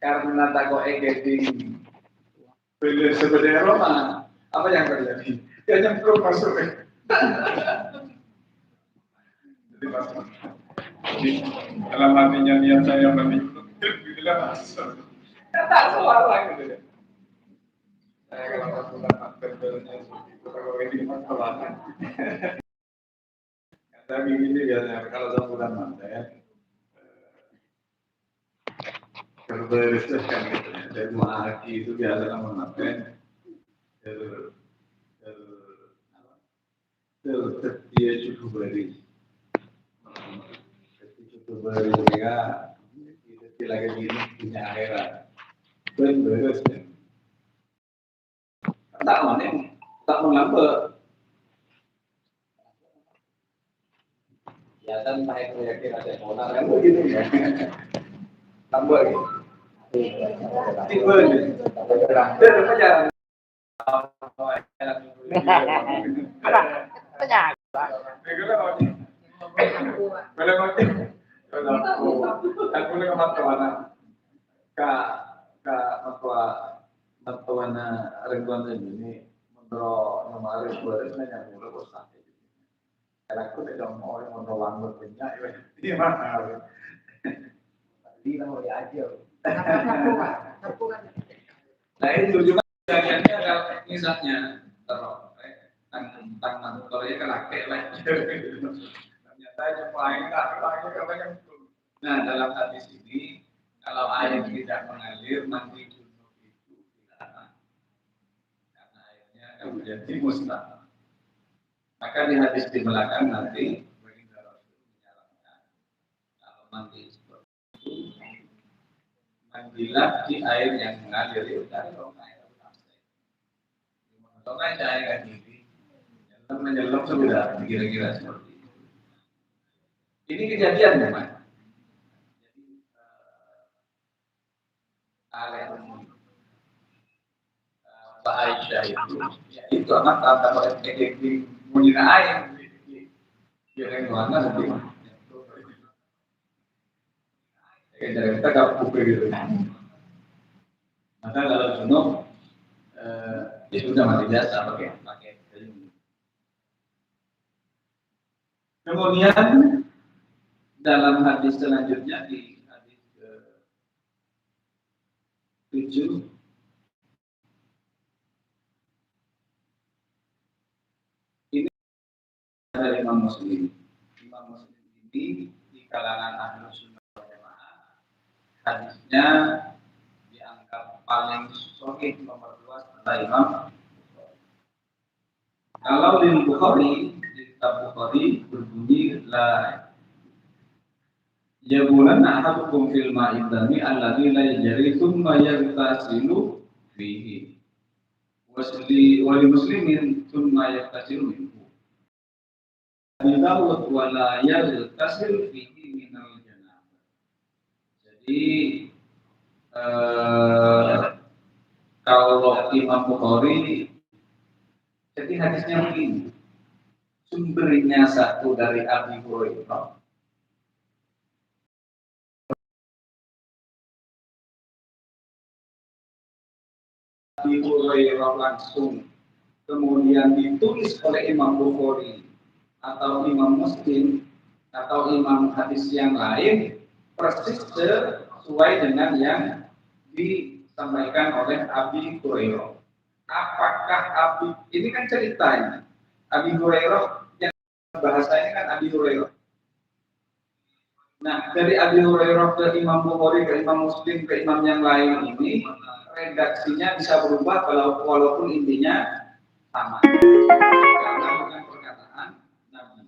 karena takut getting beli sebenarnya Roma, apa yang terjadi? Dia nyemplung masuk. Jadi dalam hatinya niat saya menipu, bila masuk. Tak salah gitu ya. Saya kalau bulan Novembernya kalau ini masalah. Kata begini biasanya kalau dalam bulan Maret berbereskan gitu ya. Dari Mahaki itu biasa nama Maret dia cukup beri mereka itu lagi ini punya akhirat beres ya. Tak mana tak mengapa ya kan saya yakin ada orang kan begitu ya tambah gitu tiba gitu dan saja Ridwan ini menurut nomor barisnya yang mulai bosan. Karena aku tidak mau orang menolak berpunya, ini mana? Ini mau diajar. Nah itu juga kejadiannya adalah misalnya terus tentang mantornya kan laki lagi. Ternyata yang lain laki katanya. Nah dalam hadis ini kalau air tidak mengalir mandi junub itu dilarang karena airnya akan menjadi mustahil. Maka di hadis di belakang nanti menyarankan kalau mandi seperti itu mandilah di air yang mengalir itu dari sungai. Sungai air kan ini, menyelam sudah kira-kira seperti itu. Ini kejadian memang. Pak Aisyah itu anak tanda oleh PDP punya air, yang mana nanti kita gak buka gitu. Maka kalau junub ya sudah mati biasa pakai. Kemudian dalam hadis selanjutnya di hadis ke-7 ini dari Imam Muslim. Imam Muslim ini di kalangan ahlu sunnah wal jamaah hadisnya dianggap paling sahih nomor 2 setelah Imam. Kalau di Bukhari, di kitab Bukhari berbunyi la yabulan ahadukum fil ma'id dami alladhi la yajri thumma yaghtasilu fihi wa li muslimin thumma yaghtasilu minhu Dawud wa la yaghtasilu fihi minal janabah. Jadi kalau Imam Bukhari jadi hadisnya begini, sumbernya satu dari Abi Hurairah. Abi Hurairah langsung, kemudian ditulis oleh Imam Bukhari atau Imam Muslim atau Imam hadis yang lain persis sesuai dengan yang disampaikan oleh Abi Hurairah. Apakah Abi ini kan ceritanya Abi Hurairah yang bahasa ini kan Abi Hurairah. Nah dari Abi Hurairah ke Imam Bukhari ke Imam Muslim ke imam yang lain ini redaksinya bisa berubah walaupun intinya sama. Karena bukan perkataan Nabi,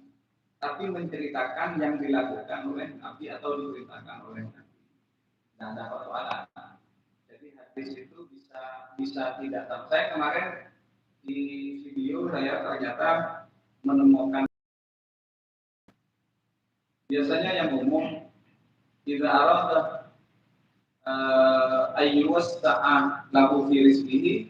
tapi menceritakan yang dilakukan oleh Nabi atau diceritakan oleh Nabi. Nah ada persoalan. Jadi hadis itu bisa tidak tahu. Saya kemarin di video saya ternyata menemukan biasanya yang umum tidak arah ayyus sa'an lahu fi rizqihi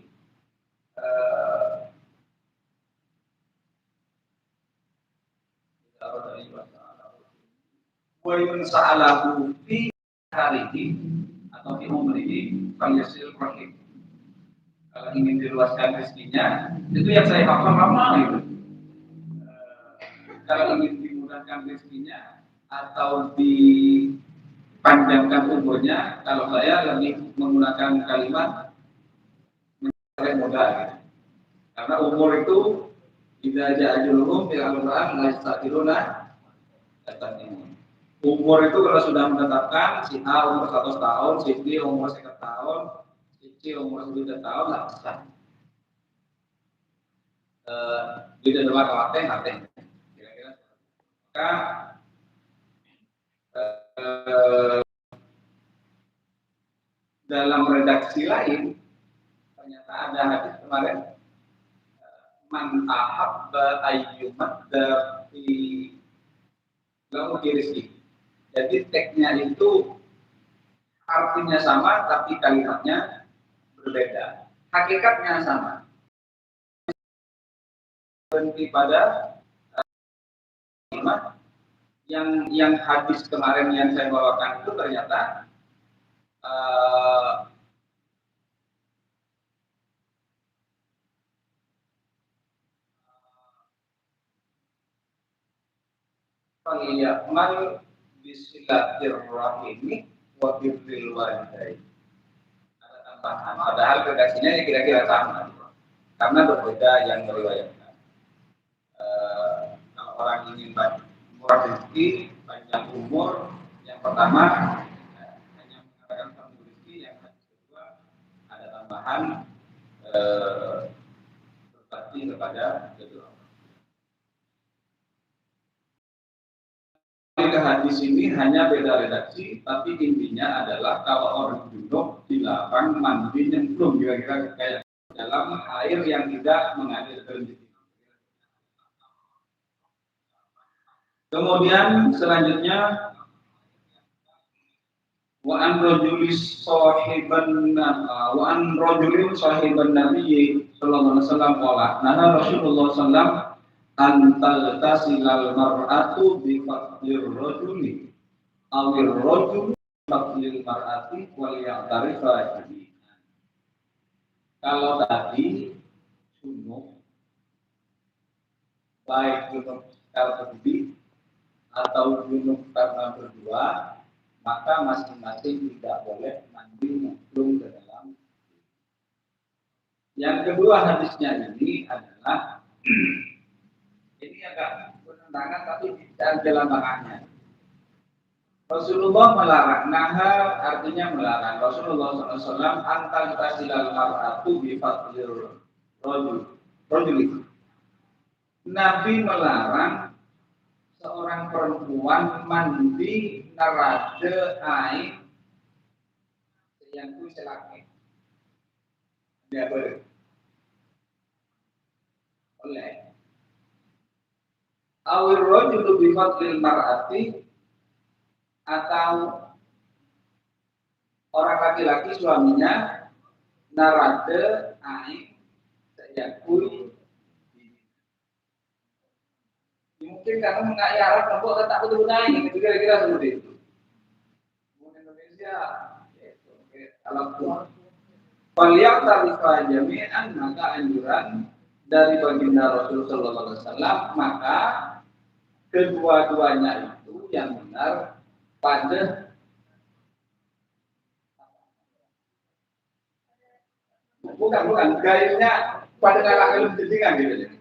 wa in sa'alahu fi harihi atau di umrihi falyasil rahim. Kalau ingin diluaskan rezekinya, itu yang saya hafal lama itu. Kalau ingin dimudahkan rezekinya atau dipanjangkan umurnya, kalau saya lebih menggunakan kalimat mencari modal. Karena umur itu tidak aja ajuluhum di Al-Quran la yastaqiluna ini. Umur itu kalau sudah menetapkan si A umur 100 tahun, si B umur 50 tahun, si C umur 9 tahun, nggak bisa. Tidak ada waktu nanti. Kira-kira. Maka dalam redaksi lain ternyata ada hadis kemarin man ahabba ayyumat fi lahu rizki. Jadi teksnya itu artinya sama tapi kalimatnya berbeda. Hakikatnya sama. Berhenti pada kalimat yang hadis kemarin yang saya bawakan itu ternyata Falyamal bisilatirrahimi wa birril walidain. Ada tambahan. Padahal redaksinya kira-kira sama, karena berbeda yang meriwayatkan. Kalau orang ingin murah rezeki, panjang umur, yang pertama hanya mengatakan panjang rezeki, yang kedua ada tambahan berbakti kepada kedua. Ke hadis ini hanya beda redaksi, tapi intinya adalah kalau orang junub di lapang mandi nyemplung kira-kira kayak dalam air yang tidak mengalir berhenti. Kemudian selanjutnya wa an rajulin sahiban Nabi sallallahu alaihi wasallam qala nahana Rasulullah sallallahu antal tasilal mar'atu bi fadlir rajuli awir rajul fadlil mar'ati wal ya'tarifa jadi. Kalau tadi junub baik junub secara berdiri atau junub karena berdua, maka masing-masing tidak boleh mandi nyemplung ke dalam. Yang kedua hadisnya ini adalah ini agak bertentangan tapi tidak dalam maknanya. Rasulullah melarang, naha artinya melarang. Rasulullah SAW antal tasilal mar'atu bi fadlir rajul. Nabi melarang seorang perempuan mandi narade air yang itu selaki. Dia boleh. Oleh awir rajul bi fadlil mar'ati atau orang laki-laki suaminya narade air sayakui. Mungkin karena mengenai Arab kelompok tetap betul naik, itu kira-kira seperti itu. Di Indonesia, kalau Faliyah tarifah jami'an maka anjuran dari baginda Rasul Sallallahu Alaihi Wasallam maka kedua-duanya itu yang benar pada bukan gairnya pada kalangan pendidikan gitu.